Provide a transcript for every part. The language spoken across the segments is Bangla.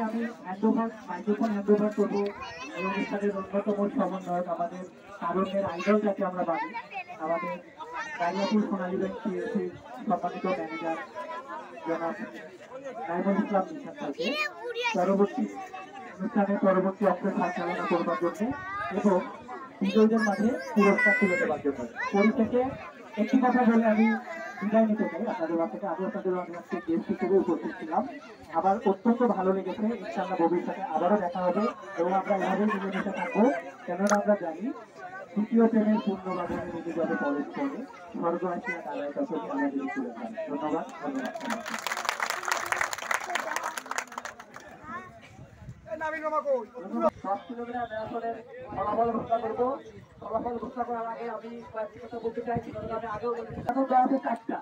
আমি মাইক্রোফোন হ্যান্ডওভার করবো এই অনুষ্ঠানের অন্যতম সমন্বয়ক আমাদের তারুণ্যের আইডল যাকে আমরা বানি আমাদের গাইয়াপুর সোনালী ব্যাংক পিএসসি সম্মানিত ম্যানেজার জনাব নাইমুল ইসলাম নিশাদ থেকে পরবর্তী অংশ সঞ্চালনা করবার জন্য এবং বিজয়ীদের মাঝে পুরস্কার তুলে দেওয়ার জন্য পরিশেষে একটি কথা বলে আমি বিদায় নিতে চাই আপনাদের থেকে। আমি আপনাদের আজকে গেস্ট হিসেবে উপস্থিত ছিলাম, আমার অত্যন্ত ভালো লেগেছে। ইনশাআল্লাহ ভবিষ্যতে আবারও দেখা হবে এবং আমরা এভাবেই মিলেমিশে থাকবো, কেননা আমরা জানি দ্বিতীয় প্রেমের পূর্ণবাদনে নিজে যাবে কলেজ করে স্বর্গ আসিয়া তারাই তখনই আমাদের তুলে যান। ধন্যবাদ। ফলাফল ঘোষণা করবো। ফলাফল ঘোষণা করার আগে আমি কয়েকটি কথা বলতে চাইছি। আমি আগেও বলেছি এখন দেওয়া আছে 4টা,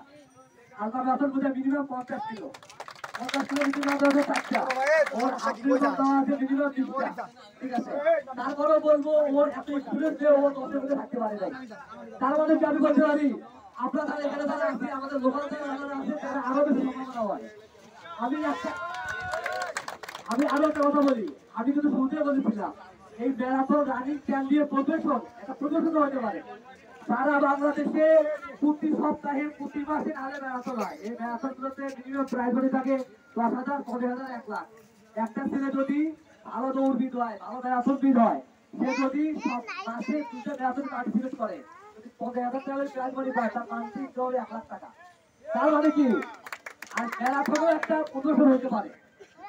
আলফা ম্যারাথন বোঝা মিনিমাম 50 কিলো, 50 কিলো মিনিমাম দেওয়া আছে 4টা, ওর হাফ দেওয়া আছে মিনিমাম 20টা। ঠিক আছে, তারপরেও বলবো ওর এত এক্সপিরিয়েন্স যে ও 10-এর মধ্যে থাকতে পারে নাই। তার মানে কি আমি বলতে পারি আপনারা যারা এখানে যারা আছে আমাদের লোকাল যারা আছে তারা আরো বেশি সম্ভাবনা হয়। আমি আরো একটা কথা বলি, আমি কিন্তু শুরুতে বলেছিলাম এই ম্যারাথন রানিং ক্যাম্প দিয়ে প্রফেশন একটা প্রফেশন হতে পারে। সারা বাংলাদেশে প্রতি সপ্তাহে প্রতি মাসে নাহলে ম্যারাথন হয়। এই ম্যারাথন গুলোতে মিনিমাম প্রাইজ মানি থাকে 10,000, 50,000, 1 লাখ। একটা ছেলে যদি ভালো দৌড়বিদ হয়, ভালো ম্যারাথনবিদ হয়, সে যদি সব মাসে 2টা ম্যারাথন পার্টিসিপেট করে, যদি 50,000 টাকার প্রাইজ মানি পায়, তার মান্থলি দৌড়ে 1 লাখ টাকা। তার মানে কি আর ম্যারাথনও একটা প্রফেশন হতে পারে।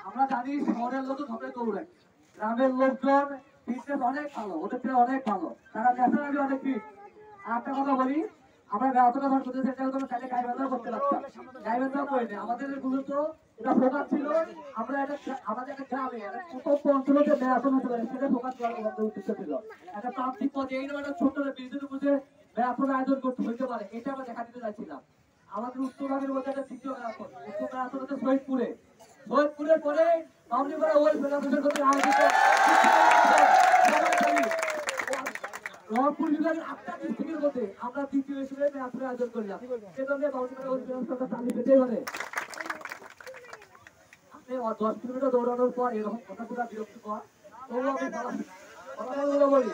আমরা জানি শহরের লোক সবাই দৌড়ে, গ্রামের লোকজন ফিটনেস অনেক ভালো, ওদের থেকে অনেক ভালো, তারা ন্যাচারালি অনেক ফিট। আর একটা কথা বলি, আমরা ম্যারাথনে ধর করতে চাইলে গাইবান্ধাও করতে পারতাম, গাইবান্ধাও করে নেই। আমাদের মূলত এটা ফোকাস ছিল আমরা আমাদের একটা গ্রামে প্রত্যন্ত অঞ্চলে যে ম্যারাথন হতে পারে সেটা ফোকাস করার আমাদের উদ্দেশ্য ছিল। একটা প্রান্তিক পর্যায়ে এইরকম একটা ছোট্ট বিজনেস বুঝে ম্যারাথন আয়োজন করতে হইতে পারে, এটা আমরা দেখা দিতে চাইছিলাম। আমাদের উত্তরভাগের মধ্যে একটা তৃতীয় ম্যারাথন, উত্তর ম্যারাথন হচ্ছে শহীদপুরের পরে মামনিপাড়া ওয়ার্ল্ড ফেডারেশনের সাথে আয়োজিত রংপুর বিভাগের 8টা ডিস্ট্রিক্টের মধ্যে আমরা দ্বিতীয় হিসেবে ম্যারাথন আয়োজন করলাম। সেজন্য মামনিপাড়া ওয়ার্ল্ড ফেডারেশনটা চালিয়ে পেতেই হবে। আপনি 10 কিলোমিটার দৌড়ানোর পর এরকম কথাগুলো বিরক্তিকর, তবুও আমি ফলাফলগুলো বলি।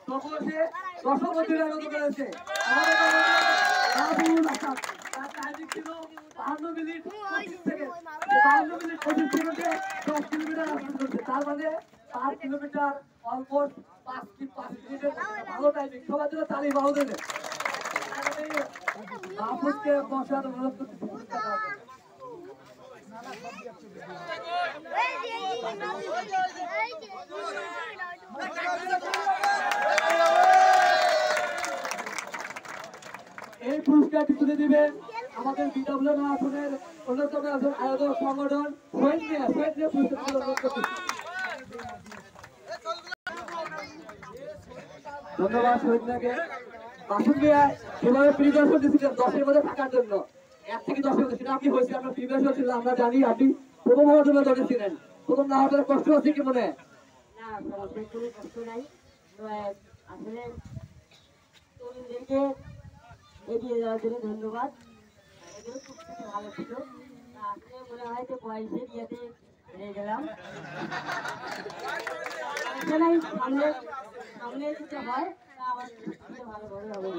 তখন সে দর্শকদের আনন্দ করেছে। তার টাইমিং ছিল 52 মিনিট 25 সেকেন্ড। 52 মিনিট 25 সেকেন্ডে 10 কিলোমিটার রান করছে। তার মানে 5 কিলোমিটার অলমোস্ট 5 মিনিটের ভালো টাইমিং। সবার জন্য তালি বাহু দেবে। বাপুকে বসার অনুরোধ করতে এই পুরস্কারটি তুলে দিবেন আমাদের বিডব্লিউ ম্যারাথনের অন্যতম একজন আয়োজক সংগঠন ধন্যবাদ শহীদকে। বাসুকে যেভাবে প্রিপারেশন দিয়েছিলেন 10-এর মধ্যে থাকার জন্য, 1 থেকে 10 মধ্যে, সেটা আপনি হয়েছে আপনার প্রিপারেশন ছিল। আমরা জানি আপনি প্রথম হওয়ার জন্য দৌড়েছিলেন, প্রথম না হওয়ার কষ্ট হচ্ছে কি মনে? না, কোনো কষ্ট নাই। আসলে তরুণদেরকে এগিয়ে যাওয়ার জন্য ধন্যবাদ। এগুলো খুব ভালো ছিল। আসলে মনে হয় যে বয়সের ইয়েতে হেরে গেলাম। সামনে যেতে হয় তা আবার ভালোভাবে হবে।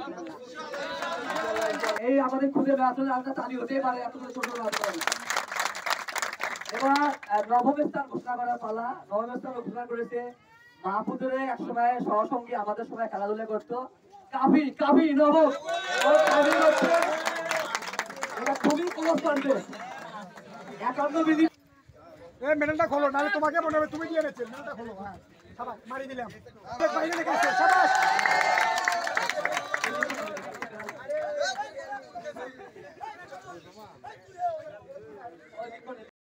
এই আমাদের খুঁজে ম্যারাথনে আমরা তালি হতেই পারে এত ছোট ম্যারাথন। এবার নবম স্থান ঘোষণা করার পালা। নবম স্থান ঘোষণা করেছে মাহফুজুরে, একসময় সহসঙ্গী আমাদের সময় খেলাধুলা করতো, কাবি নবম। এটা খুবই ক্লোজ পারবে। 51 মিনিট। মেডেলটা খোলো, নাহলে তোমাকে মনে হবে তুমি দিয়ে নিচ্ছেন। মেডেলটা খোলো। হ্যাঁ, সাবাস, মারি দিলাম। বাইরে লেগে আছে, সাবাস।